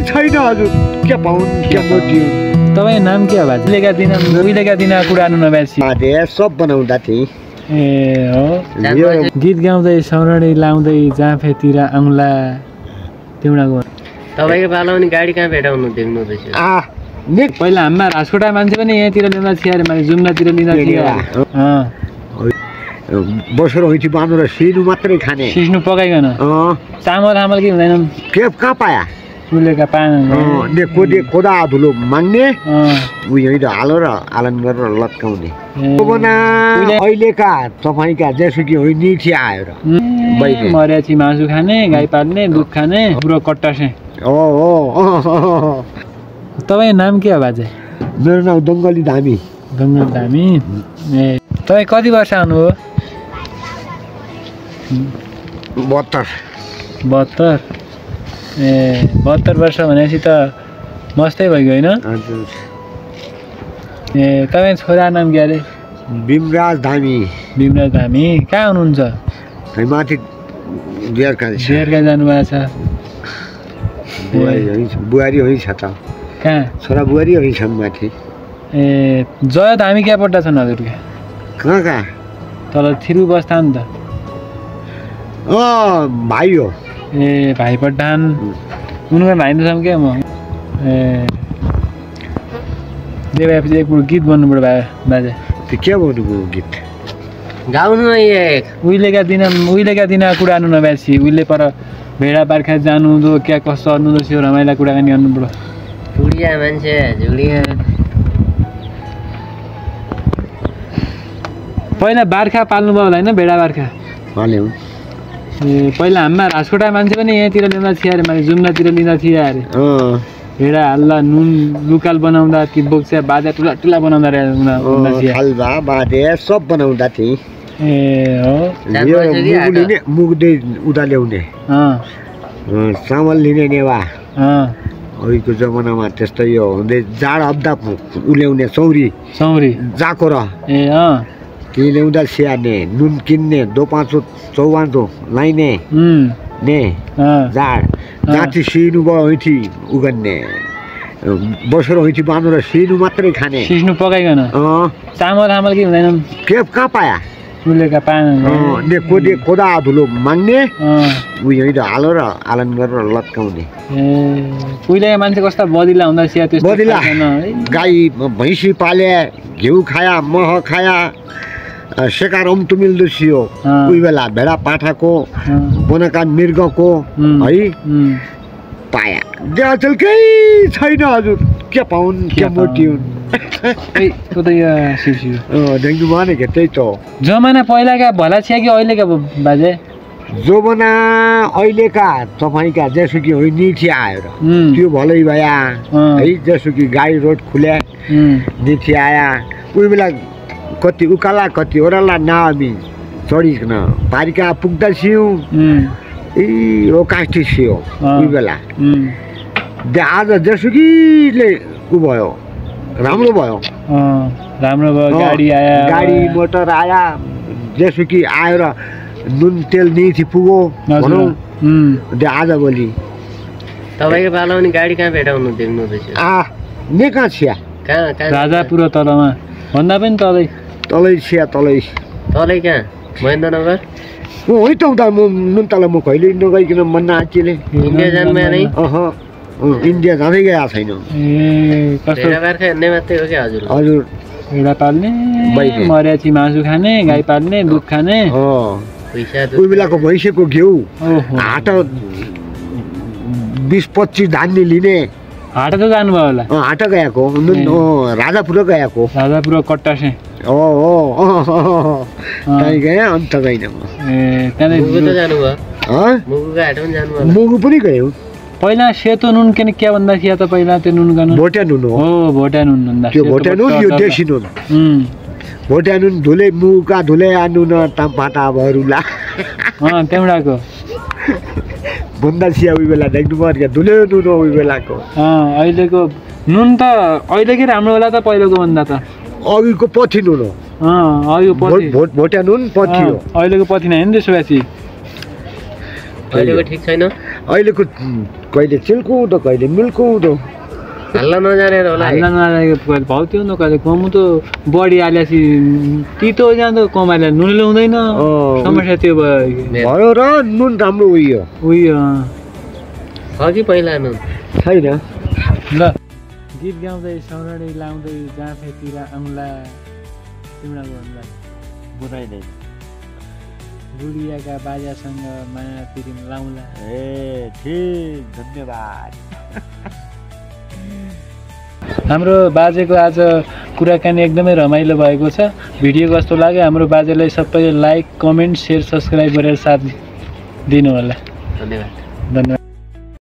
छैन हजुर के पाउन् के मोटी तपाईँ नाम के हो बाजे उहिलेका दिन कुरानु नभएपछि बाजे सब बनाउँदा थिएँ ए हो गीत गाउँदै सौरणी लाउँदै जाँफेतिर आउँला तिउडाको तपाईँको पालो पनि गाडी कहाँ भेटाउनु देख्नु रहेछ पहिला हाम्रा राजकोटा मान्छे पनि यहाँतिर लिँदा थियो अरे मान्छे जुम्लातिर लिँदा थियो बसेर होइटी बाँध्नु र सिनु मात्रै खाने सिस्नु पकाइकन चामल हामल के हुँदैन के कहाँ पाया उहिलेका कोदा धुलो माग्ने उयो हालो र आलन गरेर लट्काउने अहिलेका तपाईँका जेसुकी होइ निठी आयो र मर्याची मासु खाने गाई पाल्ने दुध खाने पुरो कट्टासे तपाईँ नाम के हो बाजे मेरो नाम दङ्गली धामी ए तपाईँ कति वर्ष आउनुभयो 72 ए 72 वर्ष भनेपछि त मस्तै भइगयो होइन ए तपाईँ छोरा नाम के अरे भीमराज धामी कहाँ हुनुहुन्छ माथि जेरका जानुभएको छ बुहारी हुन्छ त कहाँ छोरा बुहारी छन् माथि ए जय धामी क्यापट्टा छन् हजुरका कहाँ तल थिरु बस्था नि त भाइ हो ए भाइ पठान उनको भाइ नसम के म ए देवापछि एक गीत भन्नुपर्यो बाजे त्यो के भन्नुभयो गीत गाउनु उहिलेका दिन कुरानु नभएपछि उहिले पर भेडा पार्खा जानु दो क्या कस्तो गर्नु दो त्यो रमाइला कुराकानी गर्नु पर्यो झुडिया मान्छे झुडिया पहिला बार्खा पाल्नुभयो होला होइन भेडा बार्खा पाल्यौँ ए पहिला हाम्रा राजकोटा मान्छे पनि यहाँतिर लिँदा थियो अरे मान्छे जुम्लातिर लिँदा थियो अरे भेडा हल्ला नुन लुकाल बनाउँदा ती बोक्सा बाजा ठुला बनाउँदा हलवा बाजे सब बनाउँदा थिएँ ए हो मुगले उता ल्याउने चामल लिने नेवा अहिलेको जमानामा त्यस्तै यो हुँदै जाड हप्दा उल्याउने सौरी जाको र ती ल्याउँदा स्याहार्ने नुन किन्ने 2-5 चौवान्चो लाइने ने जाड जाति सिनु भयो होइठी उगन्ने बसेर होइठी बाँध्नु र सिनु मात्रै खाने सिस्नु पकाइकन चामल हामल के हुँदैन के कहाँ पाया उहिलेका कोदा धुलो माग्ने उयो हालो र आलन गरेर लट्काउने उहिलेका मान्छे कस्ता बदिला हुँदा सिया त्यस्तो बदिला गाई भैँसी पाले घिउ खाया मह खाया सेकार तुमिल दुसियो कोही बेला भेडा पाठाको बनका मृगको है पाया अचल केही छैन हजुर के पाउन् के मोटी हुन् देख्नु भएन कि त्यही त जमाना पहिलाका भला छिया कि अहिलेका बाजे जमाना अहिलेका तपाईँका जेसुकी होइ निठी आयो र त्यो भलै भया है जेसुकी गाडी रोड खुल्या निठी आया कोही बेला कति उकाला कति ओह्राला नामी चढिकन पारिका पुग्दा सियौँ ओ काष्ठी सियो कोही बेला आज जेसुकीले उ भयो राम्रो भयो गाडी मोटर आया जेसुकी आएर नुन तेल निथि पुगो भनौँ आजभोलि तपाईँको पालो पनि गाडी कहाँ भेटाउनु देख्नु रहेछ ने कहाँ छिया राजापुर तलमा भन्दा पनि तलै छिया तलै कहाँ महेन्द्रनगर होइन त उता म नुन तल म कहिले नगइकन मन नाचिले इन्डिया जानमा नै इन्डिया जाँदै गएको छैन हजुर भेडा पाल्ने मर्याची मासु खाने गाई पाल्ने दुध खाने कोही बेलाको भैँसीको घिउ हाट 20-25 धान्ने लिने हाट त जानुभयो होला हाट गएको राजापुर गएको कट्टासे त्यहीँ गएँ अन्त गएन मुगु पनि गयो पहिला सेतो नुन के भन्दा थियो त पहिला त्यो नुन गर्नु भोटे नुन हो भोटे नुन भन्दा त्यो भोटे नुन यो देशी नुन भोटे नुन धुले मुगा धुले नुन ताम्पाटा भरुला त्यहाँको भन्दा सिया उही बेला देख्नु पर्यो धुले नुन हो उही बेलाको अहिलेको नुन त अहिलेकै राम्रो होला त पहिलेको भन्दा त अघिको पथी नुन हो भोटे नुन पथी हो अहिलेको पथी नै होइन त्यसो भएपछि अहिलेको ठिक छैन अहिलेको कहिले चिल्कुँदो कहिले मिल्कुँदो हाल्न नजानेर होला हाल्न नजानेको कहिले भाउ थियो न कहिले कमु त बढी हालेपछि तितो जाँदो कम हाले नुन ल्याउँदैन समस्या त्यो भयो र नुन राम्रो उयो छ कि पहिला नुन छैन ल गीत गाउँदै सौरणी लाउँदै जाँफेतिर आउँला तिम्रो गर्नुलाई बुझाइँदै बुढियाका बाजासँग माया पिरिम लाउँला ए ठीक धन्यवाद हाम्रो बाजेको आज कुराकानी एकदमै रमाइलो भएको छ भिडियो कस्तो लाग्यो हाम्रो बाजेलाई सबैले लाइक कमेन्ट सेयर सब्सक्राइब गरेर साथ दिनु होला धन्यवाद धन्यवाद